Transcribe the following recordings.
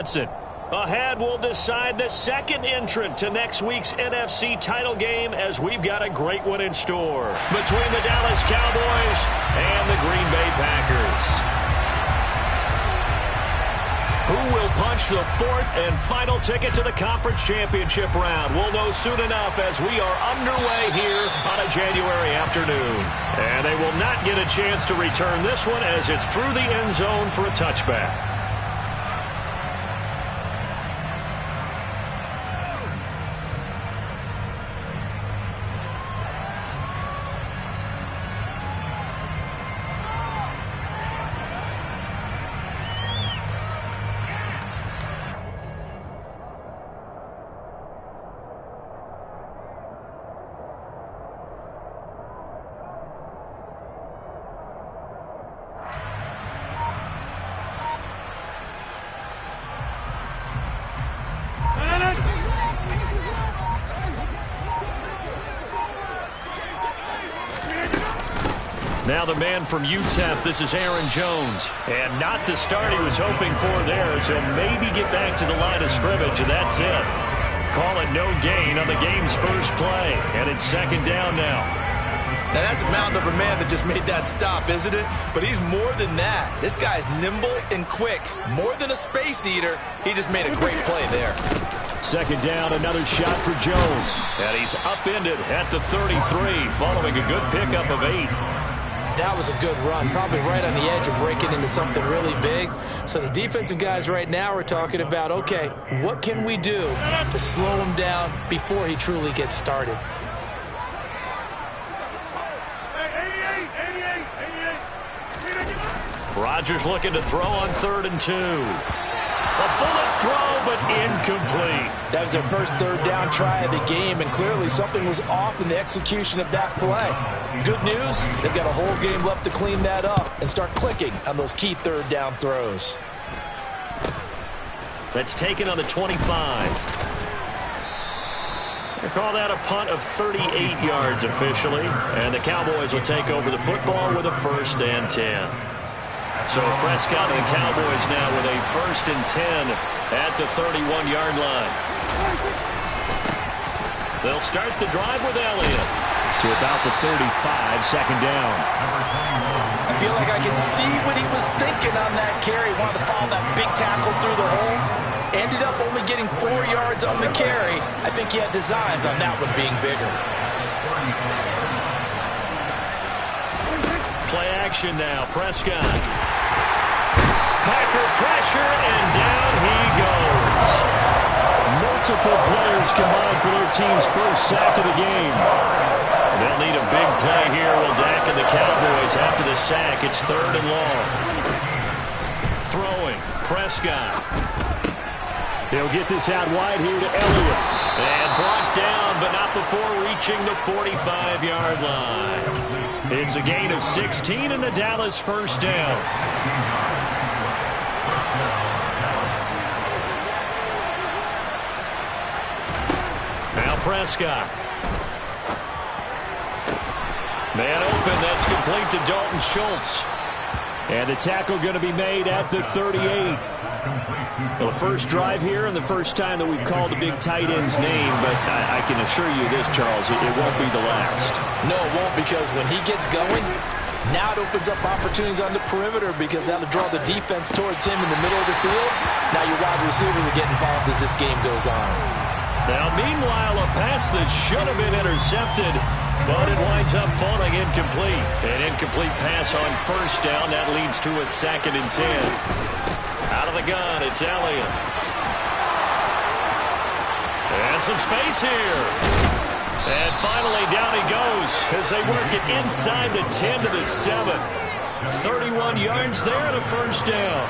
Ahead, we'll decide the second entrant to next week's NFC title game as we've got a great one in store between the Dallas Cowboys and the Green Bay Packers. Who will punch the fourth and final ticket to the conference championship round? We'll know soon enough as we are underway here on a January afternoon. And they will not get a chance to return this one as it's through the end zone for a touchback. Now the man from UTEP, this is Aaron Jones. And not the start he was hoping for there, as he'll maybe get back to the line of scrimmage, and that's it. Call it no gain on the game's first play. And it's second down now. Now that's a mountain of a man that just made that stop, isn't it? But he's more than that. This guy's nimble and quick. More than a space eater. He just made a great play there. Second down, another shot for Jones. And he's upended at the 33, following a good pickup of 8. That was a good run, probably right on the edge of breaking into something really big. So the defensive guys right now are talking about, okay, what can we do to slow him down before he truly gets started? Rodgers looking to throw on 3rd and 2. A bullet throw, but incomplete. That was their first third down try of the game, and clearly something was off in the execution of that play. Good news, they've got a whole game left to clean that up and start clicking on those key third down throws. That's taken on the 25. They call that a punt of 38 yards officially, and the Cowboys will take over the football with a 1st and 10. So Prescott and the Cowboys now with a 1st and 10 at the 31-yard line. They'll start the drive with Elliott to about the 35, second down. I feel like I can see what he was thinking on that carry. Wanted to follow that big tackle through the hole. Ended up only getting 4 yards on the carry. I think he had designs on that one being bigger. Play action now, Prescott. Packer pressure, and down he goes. Multiple players combined for their team's first sack of the game. They'll need a big play here. Will Dak and the Cowboys after the sack. It's 3rd and long. Throwing, Prescott. They'll get this out wide here to Elliott. And brought down, but not before reaching the 45-yard line. It's a gain of 16 and the Dallas 1st down. Now Prescott. Man open, that's complete to Dalton Schultz. And the tackle going to be made at the 38. Well, the first drive here and the first time that we've called the big tight end's name, but I can assure you this, Charles, it won't be the last. No, it won't, because when he gets going, now it opens up opportunities on the perimeter because that'll draw the defense towards him in the middle of the field. Now your wide receivers will get involved as this game goes on. Now, meanwhile, a pass that should have been intercepted, but it winds up falling incomplete. An incomplete pass on 1st down. That leads to a 2nd and 10. Out of the gun, it's Elliott. And some space here. And finally, down he goes as they work it inside the 10 to the 7. 31 yards there and a 1st down.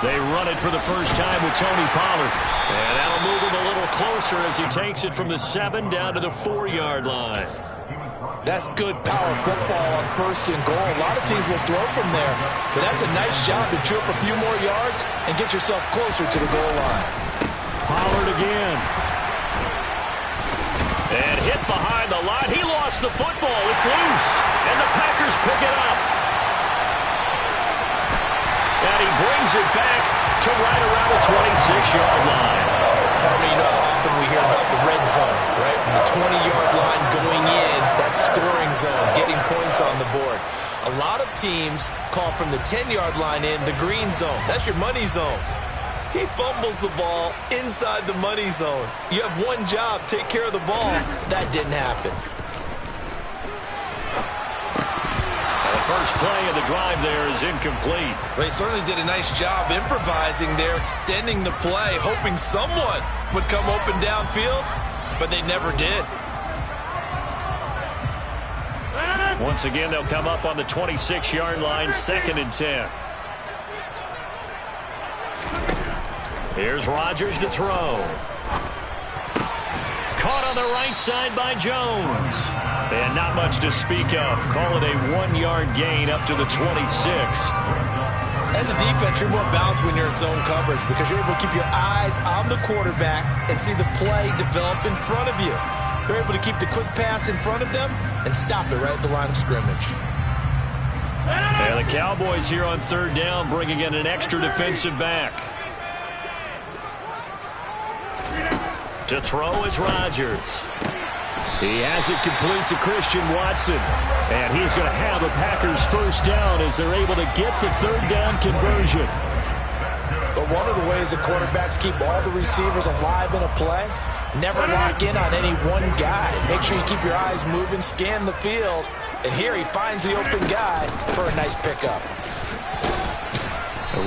They run it for the first time with Tony Pollard. And that'll move him a little closer as he takes it from the 7 down to the 4-yard line. That's good power football on 1st and goal. A lot of teams will throw from there. But that's a nice job to chew up a few more yards and get yourself closer to the goal line. Pollard again. And hit behind the line. He lost the football. It's loose. And the Packers pick it up. it back to right around the 26-yard line. You know how often we hear about the red zone, right? From the 20-yard line going in, that scoring zone, getting points on the board. A lot of teams call from the 10-yard line in the green zone. That's your money zone. He fumbles the ball inside the money zone. You have one job, take care of the ball. That didn't happen. The first play of the drive there is incomplete. They certainly did a nice job improvising there, extending the play, hoping someone would come open downfield, but they never did. Once again, they'll come up on the 26-yard line, 2nd and 10. Here's Rodgers to throw. Caught on the right side by Jones. And not much to speak of. Call it a 1-yard gain up to the 26. As a defense, you're more balanced when you're in zone coverage because you're able to keep your eyes on the quarterback and see the play develop in front of you. They're able to keep the quick pass in front of them and stop it right at the line of scrimmage. And the Cowboys here on 3rd down bringing in an extra defensive back. To throw is Rodgers. He has it complete to Christian Watson. And he's going to have a Packers first down as they're able to get the 3rd down conversion. But one of the ways that quarterbacks keep all the receivers alive in a play, never lock in on any one guy. Make sure you keep your eyes moving, scan the field. And here he finds the open guy for a nice pickup.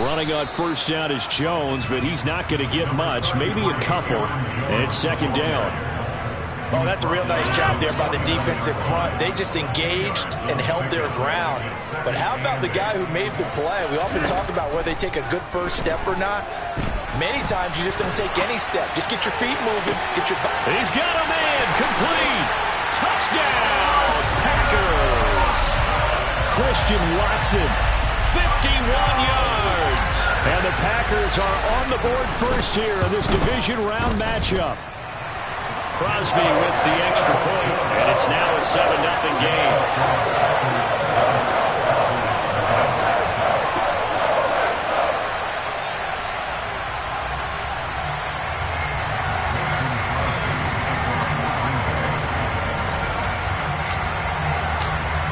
Running on first down is Jones, but he's not going to get much, maybe a couple, and it's 2nd down. Oh, that's a real nice job there by the defensive front. They just engaged and held their ground. But how about the guy who made the play? We often talk about whether they take a good first step or not. Many times you just don't take any step. Just get your feet moving, get your body. He's got a man, complete, touchdown, Packers. Christian Watson, 51 yards. And the Packers are on the board first here in this division round matchup. Crosby with the extra point, and it's now a 7-0 game.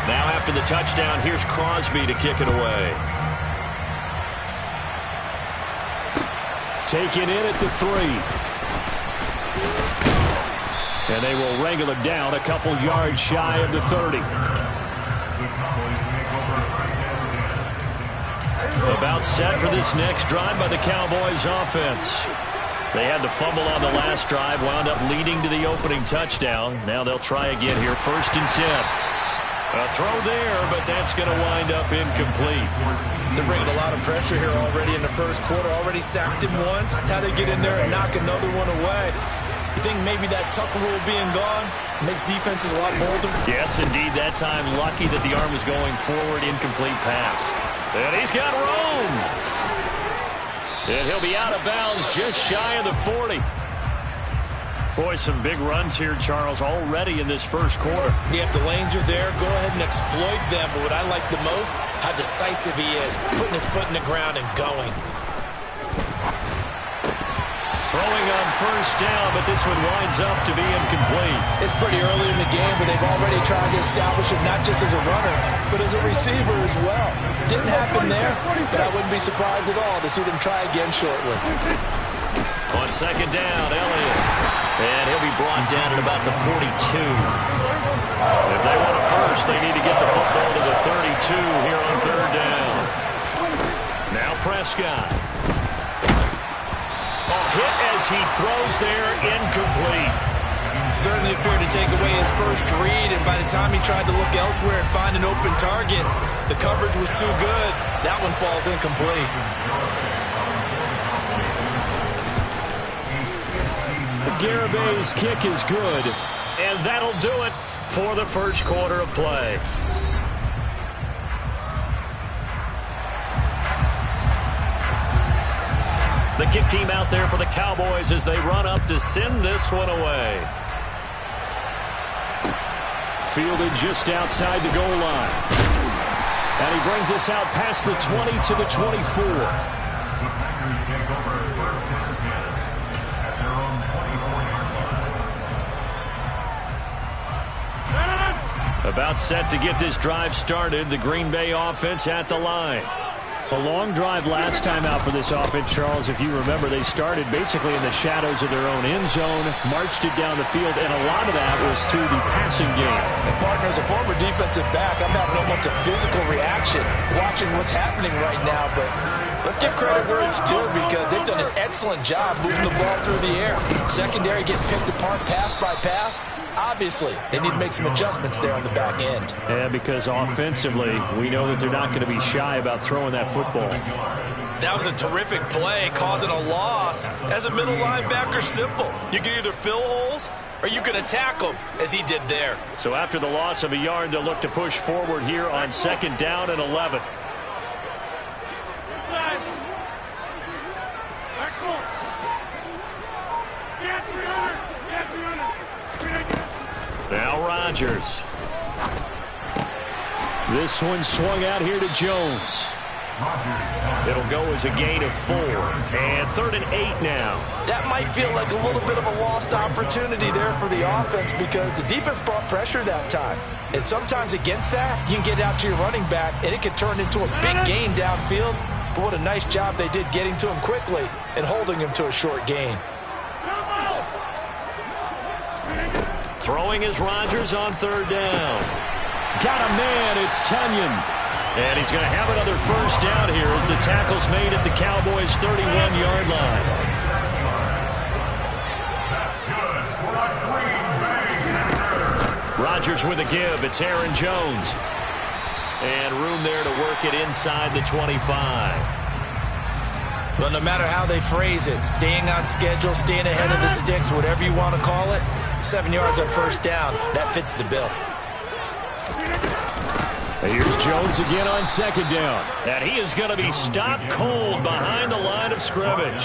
Now after the touchdown, here's Crosby to kick it away. Taken in at the 3. And they will wrangle it down a couple yards shy of the 30. About set for this next drive by the Cowboys offense. They had the fumble on the last drive, wound up leading to the opening touchdown. Now they'll try again here, 1st and 10. A throw there, but that's going to wind up incomplete. They're bringing a lot of pressure here already in the first quarter. Already sacked him once. How to get in there and knock another one away. You think maybe that Tucker rule being gone makes defenses a lot bolder? Yes, indeed. That time, lucky that the arm was going forward, incomplete pass. And he's got room. And he'll be out of bounds just shy of the 40. Boy, some big runs here, Charles, already in this first quarter. Yeah, if the lanes are there, go ahead and exploit them. But what I like the most, how decisive he is, putting his foot in the ground and going. Throwing on first down, but this one winds up to be incomplete. It's pretty early in the game, but they've already tried to establish him not just as a runner, but as a receiver as well. Didn't happen there, but I wouldn't be surprised at all to see them try again shortly. On 2nd down, Elliott. And he'll be brought down at about the 42. If they want a first, they need to get the football to the 32 here on 3rd down. Now Prescott. Hit as he throws there, incomplete. Certainly appeared to take away his first read, and by the time he tried to look elsewhere and find an open target, the coverage was too good. That one falls incomplete. Garabay's kick is good, and that'll do it for the first quarter of play. The kick team out there for the Cowboys as they run up to send this one away. Fielded just outside the goal line. And he brings us out past the 20 to the 24. About set to get this drive started. The Green Bay offense at the line. A long drive last time out for this offense, Charles. If you remember, they started basically in the shadows of their own end zone, marched it down the field, and a lot of that was through the passing game. And partner, as a former defensive back, I'm having almost a physical reaction watching what's happening right now. But let's give credit where it's due, because they've done an excellent job moving the ball through the air. Secondary getting picked apart pass by pass. Obviously, they need to make some adjustments there on the back end. Yeah, because offensively, we know that they're not going to be shy about throwing that football. That was a terrific play, causing a loss. As a middle linebacker, simple. You can either fill holes or you can attack them, as he did there. So after the loss of a yard, they'll look to push forward here on 2nd down and 11. Now Rodgers. This one swung out here to Jones. It'll go as a gain of 4. And 3rd and 8 now. That might feel like a little bit of a lost opportunity there for the offense, because the defense brought pressure that time. And sometimes against that, you can get out to your running back, and it can turn into a big gain downfield. But what a nice job they did getting to him quickly and holding him to a short gain. Throwing is Rodgers on 3rd down. Got a man, it's Tunyon. And he's going to have another 1st down here as the tackle's made at the Cowboys' 31-yard line. Rodgers with a give. It's Aaron Jones. And room there to work it inside the 25. Well, no matter how they phrase it, staying on schedule, staying ahead of the sticks, whatever you want to call it, 7 yards on 1st down, that fits the bill. Here's Jones again on 2nd down. And he is going to be stopped cold behind the line of scrimmage.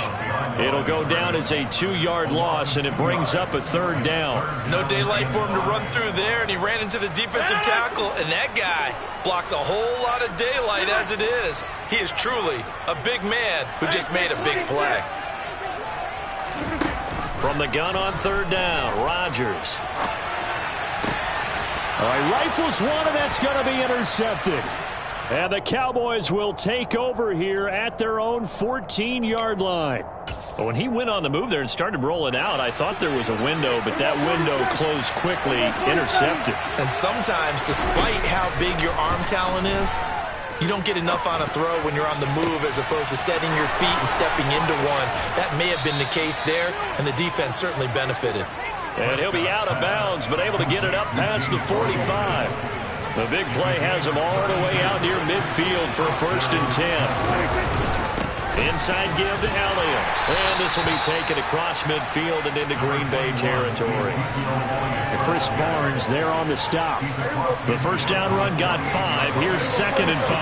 It'll go down as a 2-yard loss, and it brings up a 3rd down. No daylight for him to run through there, and he ran into the defensive tackle, and that guy blocks a whole lot of daylight as it is. He is truly a big man who just made a big play. From the gun on 3rd down, Rodgers. All right, rifles one, and that's going to be intercepted. And the Cowboys will take over here at their own 14-yard line. But when he went on the move there and started rolling out, I thought there was a window, but that window closed quickly, intercepted. And sometimes, despite how big your arm talent is, you don't get enough on a throw when you're on the move as opposed to setting your feet and stepping into one. That may have been the case there, and the defense certainly benefited. And he'll be out of bounds, but able to get it up past the 45. The big play has him all the way out near midfield for a 1st and 10. Inside give to Elliott. And this will be taken across midfield and into Green Bay territory. Chris Barnes there on the stop. The 1st down run got 5. Here's 2nd and 5.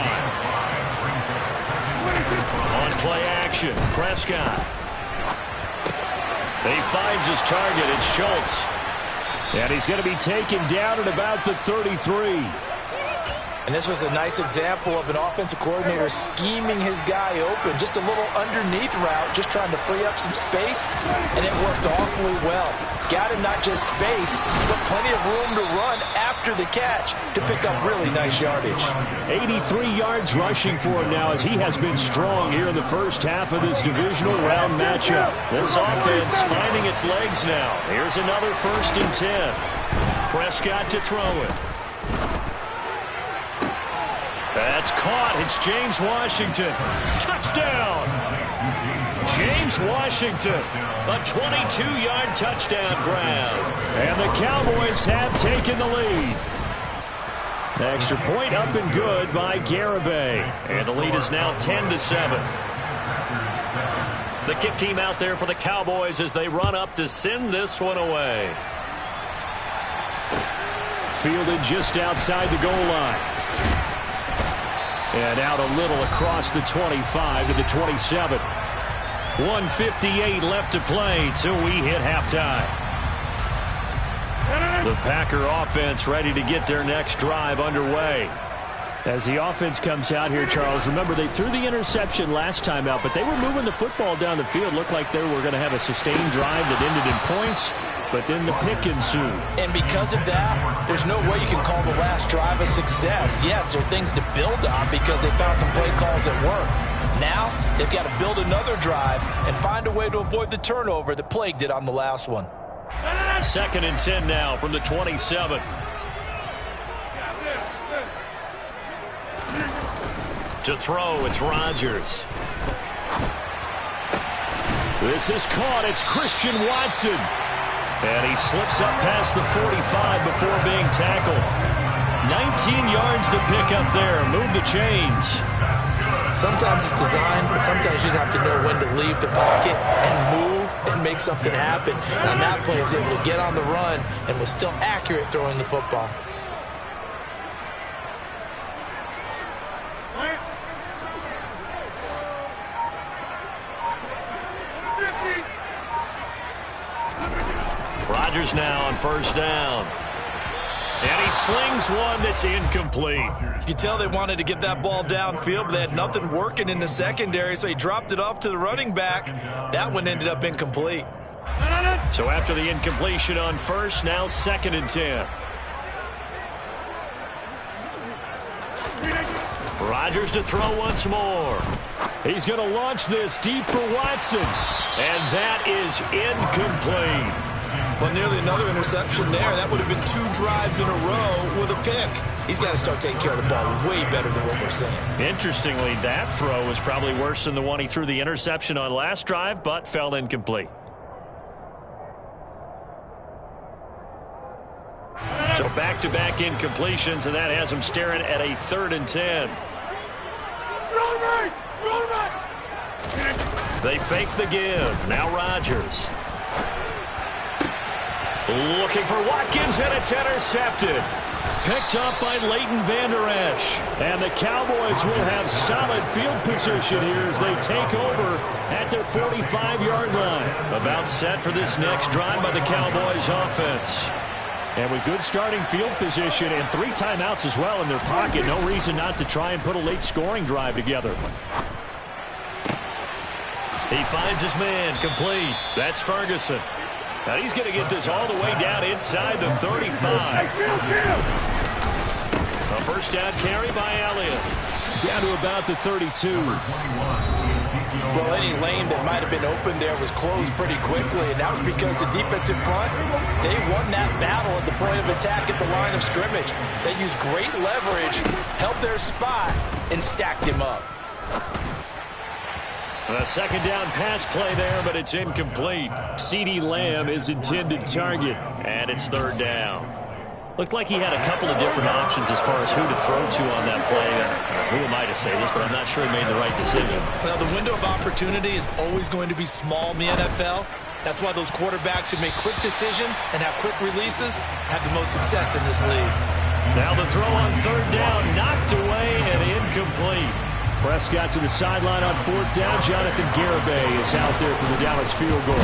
On play action, Prescott. He finds his target. It's Schultz. And he's going to be taken down at about the 33. And this was a nice example of an offensive coordinator scheming his guy open. Just a little underneath route, just trying to free up some space, and it worked awfully well. Got him not just space, but plenty of room to run after the catch to pick up really nice yardage. 83 yards rushing for him now, as he has been strong here in the first half of this divisional round matchup. This offense finding its legs now. Here's another 1st and 10. Prescott to throw it. That's caught. It's James Washington. Touchdown! James Washington, a 22-yard touchdown grab. And the Cowboys have taken the lead. Extra point up and good by Garibay. And the lead is now 10-7. The kick team out there for the Cowboys as they run up to send this one away. Fielded just outside the goal line. And out a little across the 25 to the 27. 1:58 left to play till we hit halftime. The Packer offense ready to get their next drive underway. As the offense comes out here, Charles, remember they threw the interception last time out, but they were moving the football down the field. Looked like they were going to have a sustained drive that ended in points, but then the pick ensued. And because of that, there's no way you can call the last drive a success. Yes, there are things to build on because they found some play calls that work. Now, they've got to build another drive and find a way to avoid the turnover that plagued it on the last one. 2nd and 10 now from the 27. To throw, it's Rodgers. This is caught. It's Christian Watson. And he slips up past the 45 before being tackled. 19 yards to pick up there. Move the chains. Sometimes it's designed, but sometimes you just have to know when to leave the pocket and move and make something happen. And on that play, he was able to get on the run and was still accurate throwing the football. Rodgers now on 1st down. And he slings one that's incomplete. You can tell they wanted to get that ball downfield, but they had nothing working in the secondary, so he dropped it off to the running back. That one ended up incomplete. So after the incompletion on 1st, now 2nd and 10. Rodgers to throw once more. He's going to launch this deep for Watson. And that is incomplete. Well, nearly another interception there. That would have been 2 drives in a row with a pick. He's got to start taking care of the ball way better than what we're seeing. Interestingly, that throw was probably worse than the one he threw the interception on last drive, but fell incomplete. So back-to-back incompletions, and that has him staring at a 3rd and 10. They fake the give. Now Rodgers. Looking for Watkins, and it's intercepted. Picked up by Leighton Vander Esch. And the Cowboys will have solid field position here as they take over at their 45-yard line. About set for this next drive by the Cowboys offense. And with good starting field position and 3 timeouts as well in their pocket, no reason not to try and put a late scoring drive together. He finds his man, complete. That's Ferguson. Now he's going to get this all the way down inside the 35. A 1st down carry by Elliott. Down to about the 32. Well, any lane that might have been open there was closed pretty quickly, and that was because the defensive front, they won that battle at the point of attack at the line of scrimmage. They used great leverage, held their spot, and stacked him up. A 2nd down pass play there, but it's incomplete. CeeDee Lamb is intended target, and it's 3rd down. Looked like he had a couple of different options as far as who to throw to on that play. Who am I to say this, but I'm not sure he made the right decision. Well, the window of opportunity is always going to be small in the NFL. That's why those quarterbacks who make quick decisions and have quick releases have the most success in this league. Now the throw on 3rd down, knocked away and incomplete. Prescott to the sideline on 4th down. Jonathan Garibay is out there for the Dallas field goal.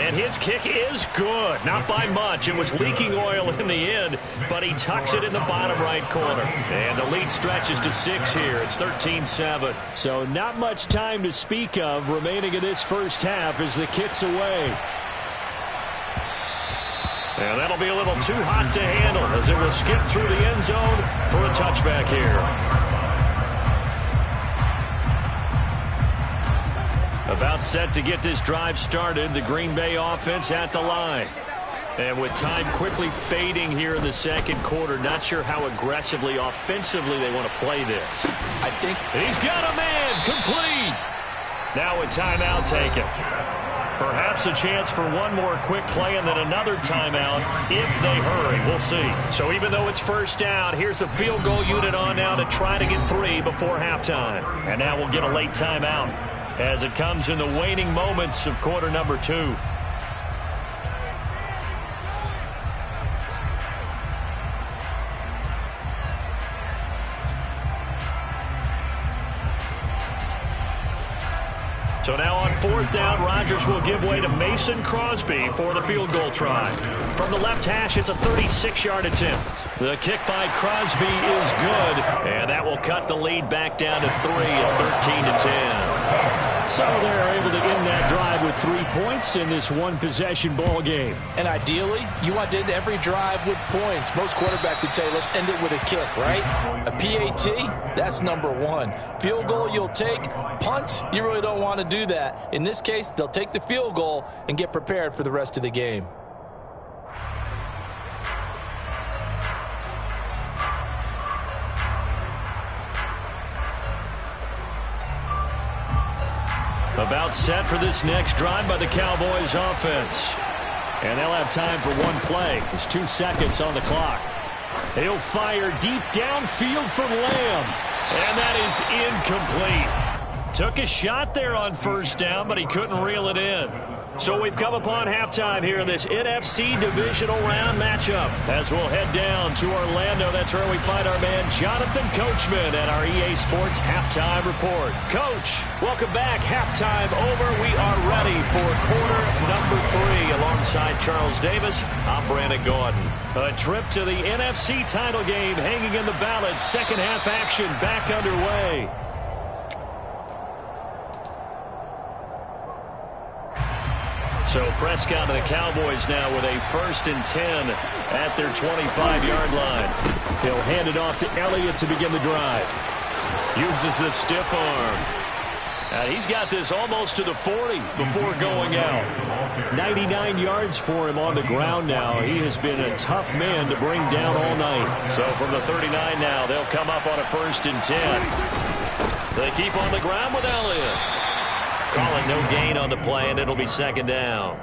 And his kick is good. Not by much. It was leaking oil in the end, but he tucks it in the bottom right corner. And the lead stretches to 6 here. It's 13-7. So not much time to speak of remaining in this first half as the kick's away. And that'll be a little too hot to handle as it will skip through the end zone for a touchback here. About set to get this drive started, the Green Bay offense at the line. And with time quickly fading here in the 2nd quarter, not sure how aggressively, offensively they want to play this. I think he's got a man, complete. Now a timeout taken. Perhaps a chance for one more quick play and then another timeout if they hurry. We'll see. So even though it's 1st down, here's the field goal unit on now to try to get 3 before halftime. And now we'll get a late timeout as it comes in the waning moments of quarter number 2. So now on 4th down, Rodgers will give way to Mason Crosby for the field goal try. From the left hash, it's a 36-yard attempt. The kick by Crosby is good, and that will cut the lead back down to 3 at 13-10. So they're able to end that drive with 3 points in this one-possession ball game. And ideally, you want to end every drive with points. Most quarterbacks would tell you, let's end it with a kick, right? A PAT, that's number 1. Field goal, you'll take. Punts, you really don't want to do that. In this case, they'll take the field goal and get prepared for the rest of the game. About set for this next drive by the Cowboys offense. And they'll have time for one play. There's 2 seconds on the clock. He'll fire deep downfield from Lamb. And that is incomplete. Took a shot there on 1st down, but he couldn't reel it in. So we've come upon halftime here in this NFC divisional round matchup. As we'll head down to Orlando, that's where we find our man Jonathan Coachman at our EA Sports Halftime Report. Coach, welcome back. Halftime over. We are ready for quarter number 3. Alongside Charles Davis, I'm Brandon Gordon. A trip to the NFC title game hanging in the balance. Second half action back underway. So Prescott and the Cowboys now with a 1st and 10 at their 25-yard line. He'll hand it off to Elliott to begin the drive. Uses the stiff arm. He's got this almost to the 40 before going out. 99 yards for him on the ground now. He has been a tough man to bring down all night. So from the 39 now, they'll come up on a 1st and 10. They keep on the ground with Elliott. Calling no gain on the play, and it'll be 2nd down.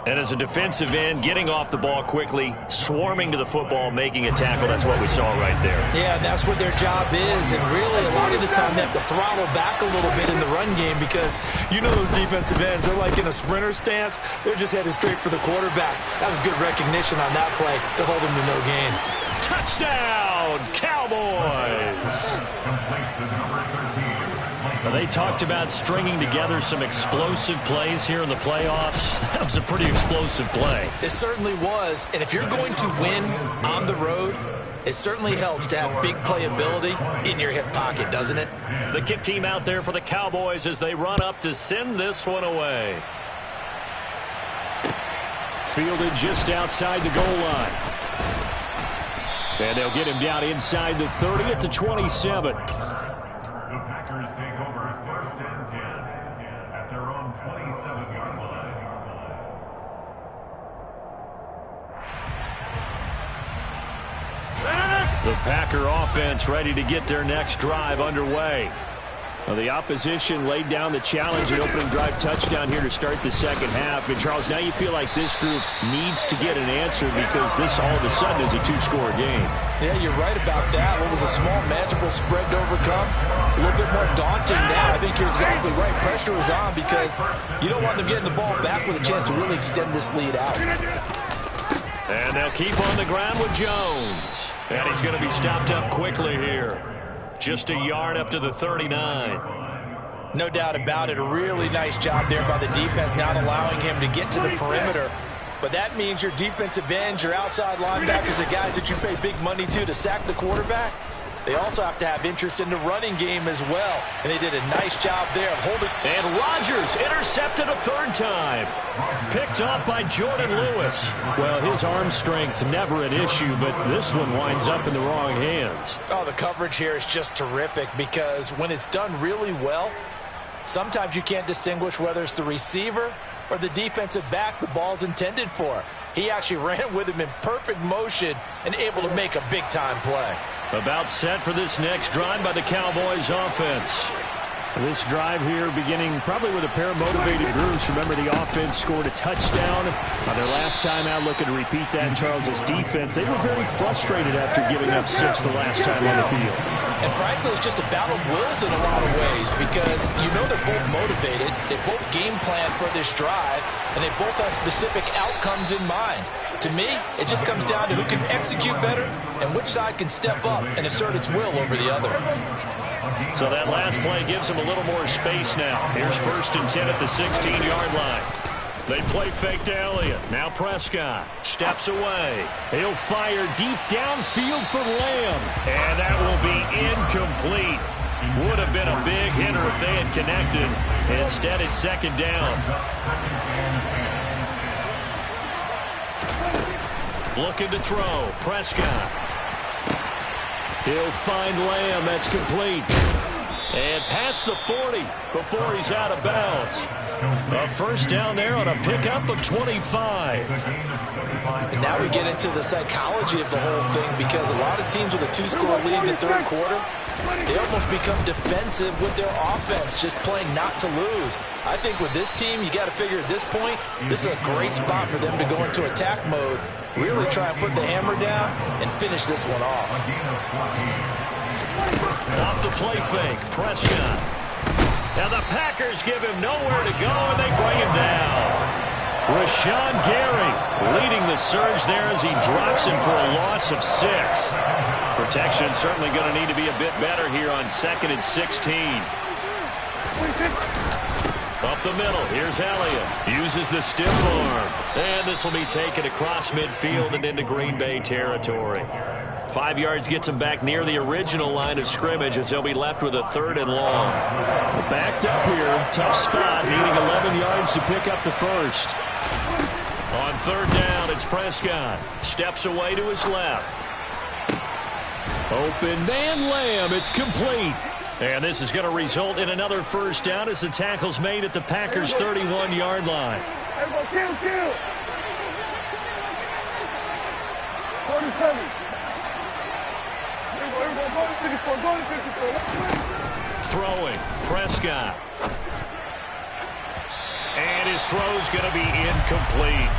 And as a defensive end, getting off the ball quickly, swarming to the football, making a tackle, that's what we saw right there. Yeah, that's what their job is. And really, a lot of the time, they have to throttle back a little bit in the run game because you know those defensive ends, they're like in a sprinter stance. They're just headed straight for the quarterback. That was good recognition on that play to hold him to no gain. Touchdown, Cowboys! They talked about stringing together some explosive plays here in the playoffs. That was a pretty explosive play. It certainly was. And if you're going to win on the road, it certainly helps to have big playability in your hip pocket, doesn't it? The kick team out there for the Cowboys as they run up to send this one away. Fielded just outside the goal line. And they'll get him down inside the 30 at the 27. The Packer offense ready to get their next drive underway. Well, the opposition laid down the challenge and opening drive touchdown here to start the second half. And, Charles, now you feel like this group needs to get an answer because this all of a sudden is a 2-score game. Yeah, you're right about that. What was a small, manageable spread to overcome, a little bit more daunting now. I think you're exactly right. Pressure is on because you don't want them getting the ball back with a chance to really extend this lead out. And they'll keep on the ground with Jones. And he's going to be stopped up quickly here. Just a yard up to the 39. No doubt about it. A really nice job there by the defense, not allowing him to get to the perimeter. But that means your defensive ends, your outside linebackers, the guys that you pay big money to sack the quarterback, they also have to have interest in the running game as well. And they did a nice job there of holding. And Rodgers intercepted a 3rd time. Picked off by Jordan Lewis. Well, his arm strength never an issue, but this one winds up in the wrong hands. Oh, the coverage here is just terrific because when it's done really well, sometimes you can't distinguish whether it's the receiver or the defensive back the ball's intended for. He actually ran with him in perfect motion and able to make a big-time play. About set for this next drive by the Cowboys offense. This drive here beginning probably with a pair of motivated groups. Remember, the offense scored a touchdown on their last time out. Looking to repeat that in Charles's defense. They were very frustrated after giving up 6 the last time on the field. And frankly, it's just a battle of wills in a lot of ways because you know they're both motivated. They both game plan for this drive, and they both have specific outcomes in mind. To me, it just comes down to who can execute better and which side can step up and assert its will over the other. So that last play gives him a little more space now. Here's 1st and 10 at the 16-yard line. They play fake to Elliott. Now Prescott steps away. He'll fire deep downfield for Lamb. And that will be incomplete. Would have been a big hitter if they had connected. Instead, it's 2nd down. Looking to throw. Prescott. He'll find Lamb. That's complete. And past the 40 before he's out of bounds. A 1st down there on a pickup of 25. And now we get into the psychology of the whole thing, because a lot of teams with a 2-score lead in the 3rd quarter, they almost become defensive with their offense, just playing not to lose. I think with this team, you got to figure at this point, this is a great spot for them to go into attack mode, really try and put the hammer down and finish this one off. Off the play fake, Prescott. And the Packers give him nowhere to go, and they bring him down. Rashawn Gary leading the surge there as he drops him for a loss of 6. Protection certainly going to need to be a bit better here on 2nd and 16. Up the middle, here's Elliott. Uses the stiff arm. And this will be taken across midfield and into Green Bay territory. 5 yards gets him back near the original line of scrimmage as they'll be left with a 3rd and long. Backed up here, tough spot, needing 11 yards to pick up the 1st. On 3rd down, it's Prescott. Steps away to his left. Open man Lamb, it's complete. And this is going to result in another 1st down as the tackle's made at the Packers' 31-yard line. Throwing, Prescott. And his throw's going to be incomplete.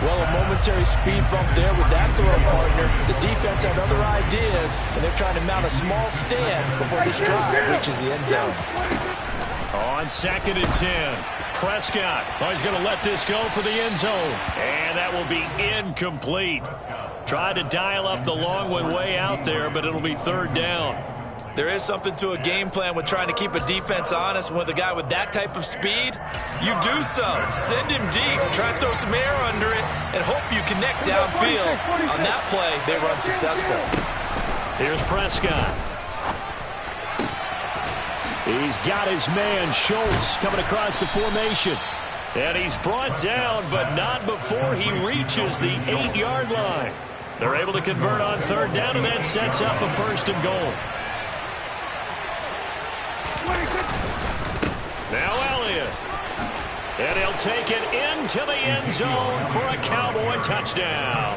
Well, a momentary speed bump there with that throw, partner. The defense had other ideas, and they're trying to mount a small stand before this drive reaches the end zone. On 2nd and 10, Prescott. Oh, he's going to let this go for the end zone. And that will be incomplete. Tried to dial up the long one way out there, but it'll be 3rd down. There is something to a game plan with trying to keep a defense honest. With a guy with that type of speed, you do so. Send him deep, try and throw some air under it, and hope you connect downfield. On that play, they run successful. Here's Prescott. He's got his man, Schultz, coming across the formation. And he's brought down, but not before he reaches the 8-yard line. They're able to convert on 3rd down, and that sets up a 1st and goal. Now Elliott. And he'll take it into the end zone for a Cowboy touchdown.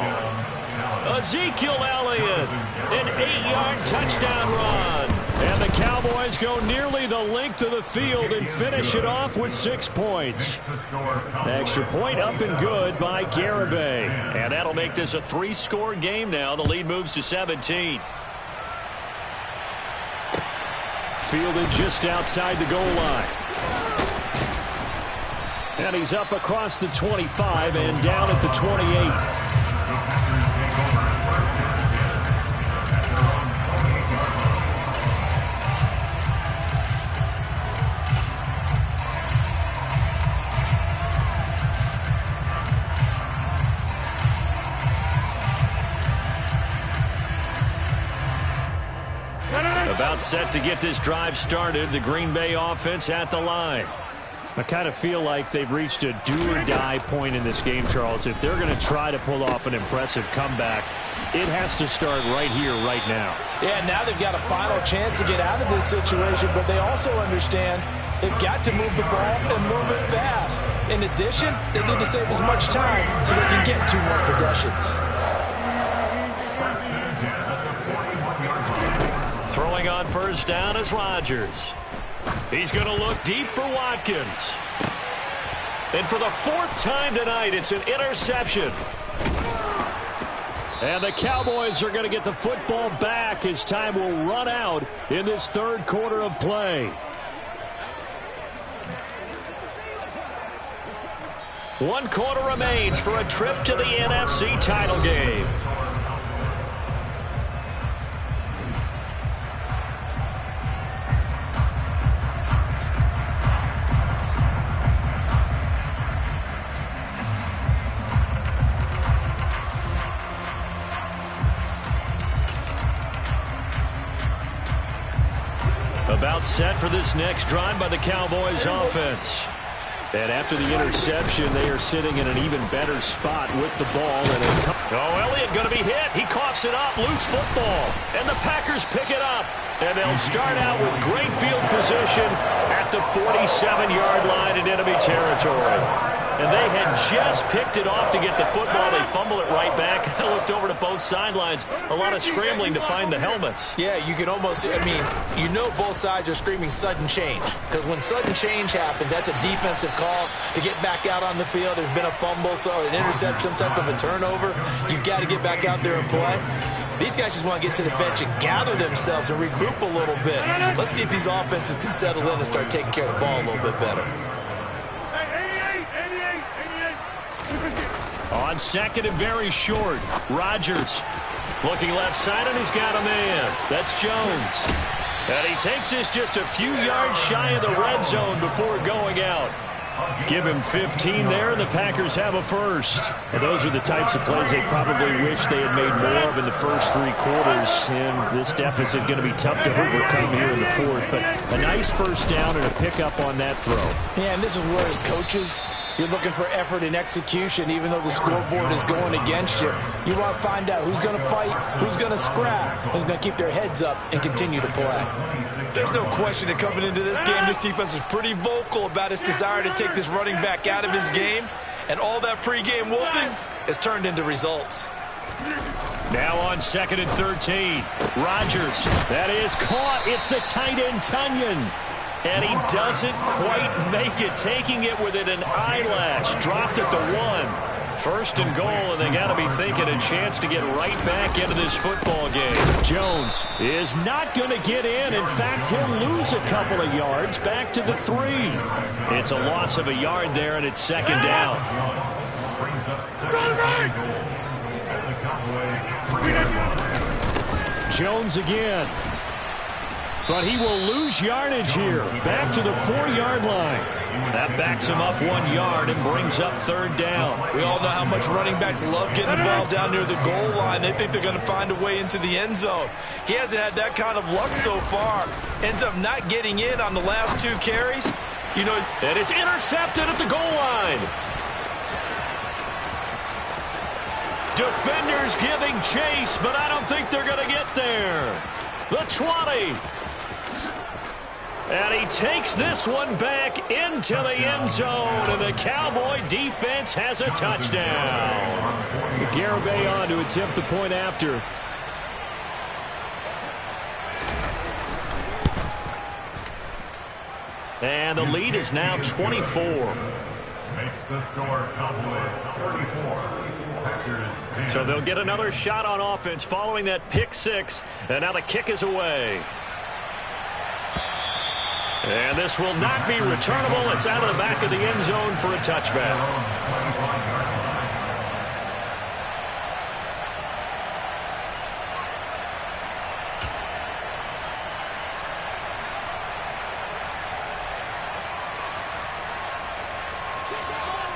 Ezekiel Elliott, an 8-yard touchdown run. And the Cowboys go nearly the length of the field and finish it off with 6 points. Extra point up and good by Garibay. And that'll make this a 3-score game now. The lead moves to 17. Fielded just outside the goal line. And he's up across the 25 and down at the 28. About set to get this drive started. The Green Bay offense at the line. I kind of feel like they've reached a do-or-die point in this game, Charles. If they're going to try to pull off an impressive comeback, it has to start right here, right now. Yeah, now they've got a final chance to get out of this situation, but they also understand they've got to move the ball and move it fast. In addition, they need to save as much time so they can get 2 more possessions. Throwing on 1st down is Rodgers. He's going to look deep for Watkins. And for the 4th time tonight, it's an interception. And the Cowboys are going to get the football back as time will run out in this 3rd quarter of play. One quarter remains for a trip to the NFC title game. About set for this next drive by the Cowboys offense. And after the interception, they are sitting in an even better spot with the ball. Elliott going to be hit. He coughs it up. Loose football. And the Packers pick it up. And they'll start out with great field position at the 47-yard line in enemy territory. And they had just picked it off to get the football. They fumble it right back. I looked over to both sidelines. A lot of scrambling to find the helmets. Yeah, you can almost, you know both sides are screaming sudden change. Because when sudden change happens, that's a defensive call to get back out on the field. There's been a fumble, so an interception, some type of a turnover. You've got to get back out there and play. These guys just want to get to the bench and gather themselves and regroup a little bit. Let's see if these offenses can settle in and start taking care of the ball a little bit better. On second and very short, Rodgers looking left side, and he's got a man. That's Jones. And he takes this just a few yards shy of the red zone before going out. Give him 15 there, and the Packers have a first. Well, those are the types of plays they probably wish they had made more of in the first three quarters. And this deficit going to be tough to overcome here in the fourth. But a nice first down and a pickup on that throw. Yeah, and this is where as coaches, you're looking for effort and execution, even though the scoreboard is going against you. You want to find out who's going to fight, who's going to scrap, who's going to keep their heads up and continue to play. There's no question that coming into this game, this defense is pretty vocal about its desire to take this running back out of his game. And all that pregame wolfing has turned into results. Now on second and 13. Rodgers. That is caught. It's the tight end, Tunyon. And he doesn't quite make it, taking it within an eyelash. Dropped at the 1. First and goal, and they got to be thinking a chance to get right back into this football game. Jones is not going to get in. In fact, he'll lose a couple of yards back to the 3. It's a loss of a yard there, and it's second down. Jones again. But he will lose yardage here. Back to the 4-yard line. That backs him up 1 yard and brings up third down. We all know how much running backs love getting the ball down near the goal line. They think they're going to find a way into the end zone. He hasn't had that kind of luck so far. Ends up not getting in on the last 2 carries. And it's intercepted at the goal line. Defenders giving chase, but I don't think they're going to get there. The 20. And he takes this one back into the end zone, and the Cowboy defense has a touchdown. Garibay on to attempt the point after. And the lead is now 24. Makes the score Cowboys 34. So they'll get another shot on offense following that pick 6. And now the kick is away. And this will not be returnable. It's out of the back of the end zone for a touchback.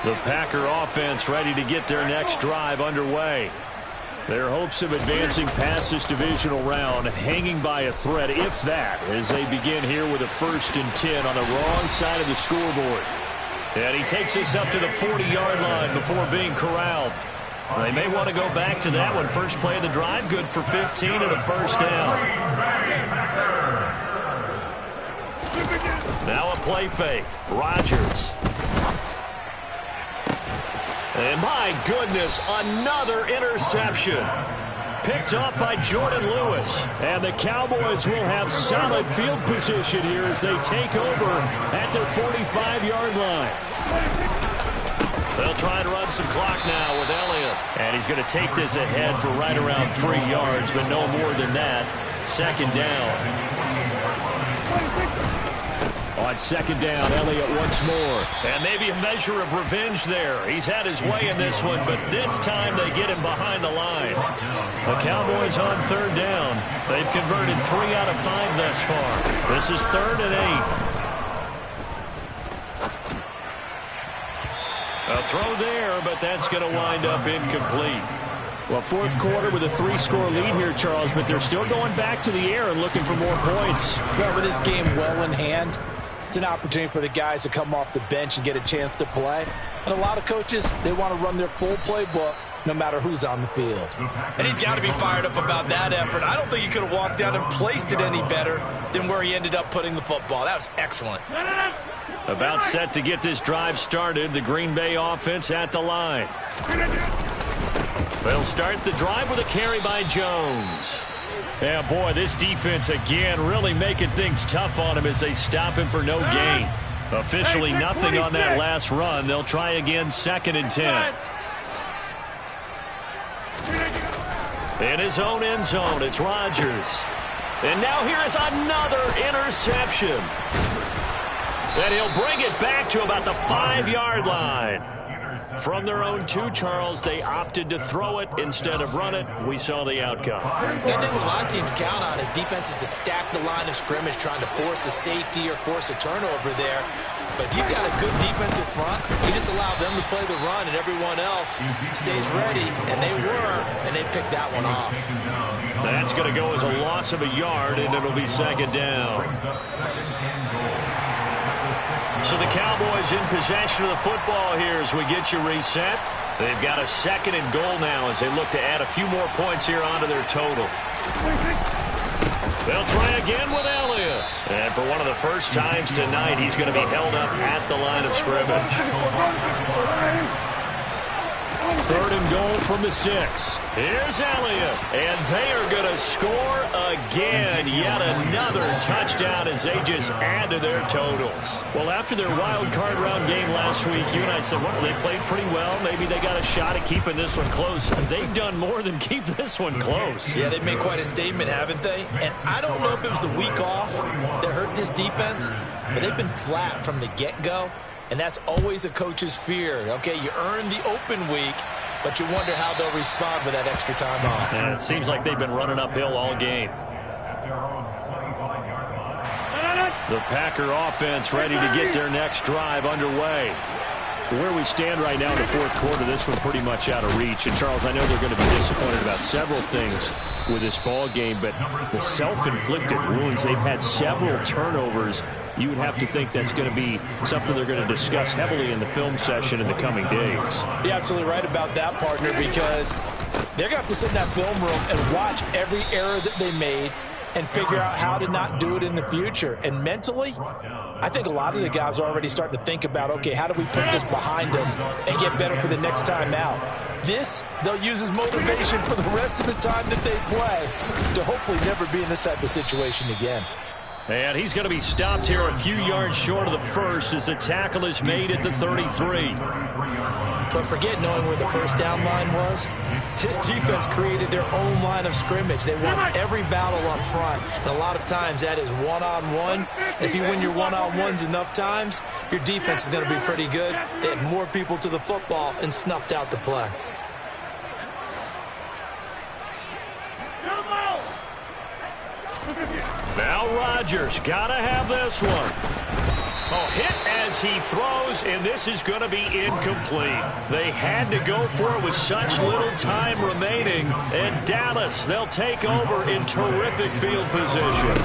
The Packer offense ready to get their next drive underway. Their hopes of advancing past this divisional round hanging by a thread, if that, as they begin here with a 1st and 10 on the wrong side of the scoreboard. And he takes this up to the 40-yard line before being corralled. They may want to go back to that one. First play of the drive, good for 15 and a first down. Now a play fake. Rodgers. And my goodness, another interception. Picked off by Jordan Lewis. And the Cowboys will have solid field position here as they take over at their 45-yard line. They'll try and run some clock now with Elliott. And he's going to take this ahead for right around 3 yards, but no more than that. Second down. On second down, Elliott once more. And maybe a measure of revenge there. He's had his way in this one, but this time they get him behind the line. The Cowboys on third down. They've converted 3 out of 5 thus far. This is 3rd and 8. A throw there, but that's going to wind up incomplete. Well, fourth quarter with a 3-score lead here, Charles, but they're still going back to the air and looking for more points. Well, with this game well in hand, it's an opportunity for the guys to come off the bench and get a chance to play. And a lot of coaches, they want to run their full playbook no matter who's on the field. And he's got to be fired up about that effort. I don't think he could have walked down and placed it any better than where he ended up putting the football. That was excellent. About set to get this drive started, the Green Bay offense at the line. They'll start the drive with a carry by Jones. Yeah, boy, this defense again really making things tough on him as they stop him for no gain. Officially nothing on that last run. They'll try again, 2nd and 10. In his own end zone, it's Rodgers. And now here is another interception. And he'll bring it back to about the 5-yard line. From their own 2, Charles, they opted to throw it instead of run it. We saw the outcome. I think what a lot of teams count on is defenses to stack the line of scrimmage, trying to force a safety or force a turnover there. But if you've got a good defensive front, you just allow them to play the run and everyone else stays ready, and they picked that one off. That's going to go as a loss of a yard, and it'll be 2nd down. So the Cowboys in possession of the football here as we get you reset. They've got a 2nd and goal now as they look to add a few more points here onto their total. They'll try again with Elliott. And for one of the first times tonight, he's going to be held up at the line of scrimmage. 3rd and goal from the 6. Here's Elliott. And they are going to score again. Yet another touchdown as they just add to their totals. Well, after their wild card round game last week, you and I said, well, they played pretty well. Maybe they got a shot at keeping this one close. They've done more than keep this one close. Yeah, they've made quite a statement, haven't they? And I don't know if it was the week off that hurt this defense, but they've been flat from the get-go. And that's always a coach's fear. Okay, you earn the open week, but you wonder how they'll respond with that extra time off. And it seems like they've been running uphill all game. The Packer offense ready to get their next drive underway. Where we stand right now in the fourth quarter, this one pretty much out of reach. And, Charles, I know they're going to be disappointed about several things with this ball game, but the self-inflicted wounds, they've had several turnovers. You would have to think that's going to be something they're going to discuss heavily in the film session in the coming days. You're absolutely right about that, partner, because they're going to have to sit in that film room and watch every error that they made and figure out how to not do it in the future. And mentally, I think a lot of the guys are already starting to think about, okay, how do we put this behind us and get better for the next time out? This, they'll use as motivation for the rest of the time that they play to hopefully never be in this type of situation again. And he's going to be stopped here a few yards short of the first as the tackle is made at the 33. But forget knowing where the first down line was. This defense created their own line of scrimmage. They won every battle up front. And a lot of times that is one-on-one. And if you win your one-on-ones enough times, your defense is going to be pretty good. They had more people to the football and snuffed out the play. Now Rodgers got to have this one. Oh, hit as he throws, and this is going to be incomplete. They had to go for it with such little time remaining. And Dallas, they'll take over in terrific field position.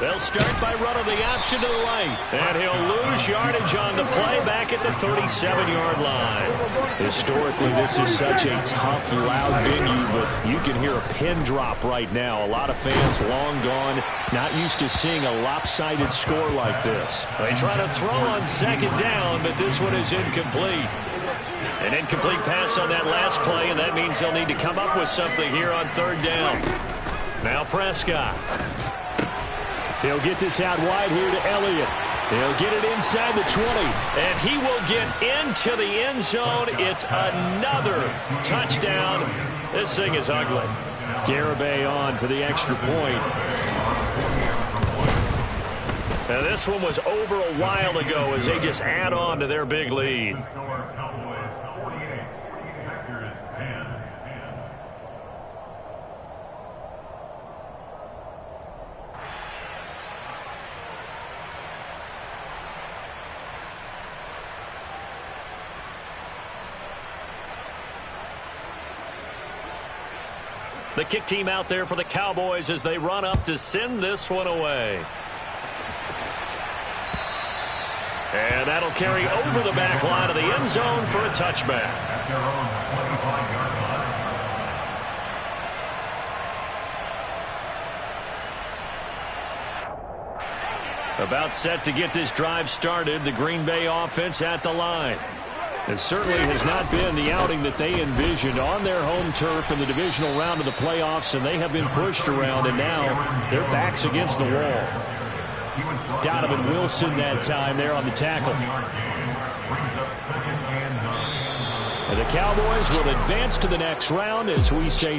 They'll start by running the option to the right. And he'll lose yardage on the play back at the 37-yard line. Historically, this is such a tough, loud venue, but you can hear a pin drop right now. A lot of fans long gone, not used to seeing a lopsided score like this. They try to throw on second down, but this one is incomplete. An incomplete pass on that last play, and that means they'll need to come up with something here on third down. Now Prescott. He'll get this out wide here to Elliott. He'll get it inside the 20. And he will get into the end zone. It's another touchdown. This thing is ugly. Garibay on for the extra point. Now this one was over a while ago as they just add on to their big lead. The kick team out there for the Cowboys as they run up to send this one away. And that'll carry over the back line of the end zone for a touchback. At their own 25-yard line. About set to get this drive started. The Green Bay offense at the line. It certainly has not been the outing that they envisioned on their home turf in the divisional round of the playoffs, and they have been pushed around, and now their backs against the wall. Donovan Wilson that time there on the tackle. And the Cowboys will advance to the next round as we say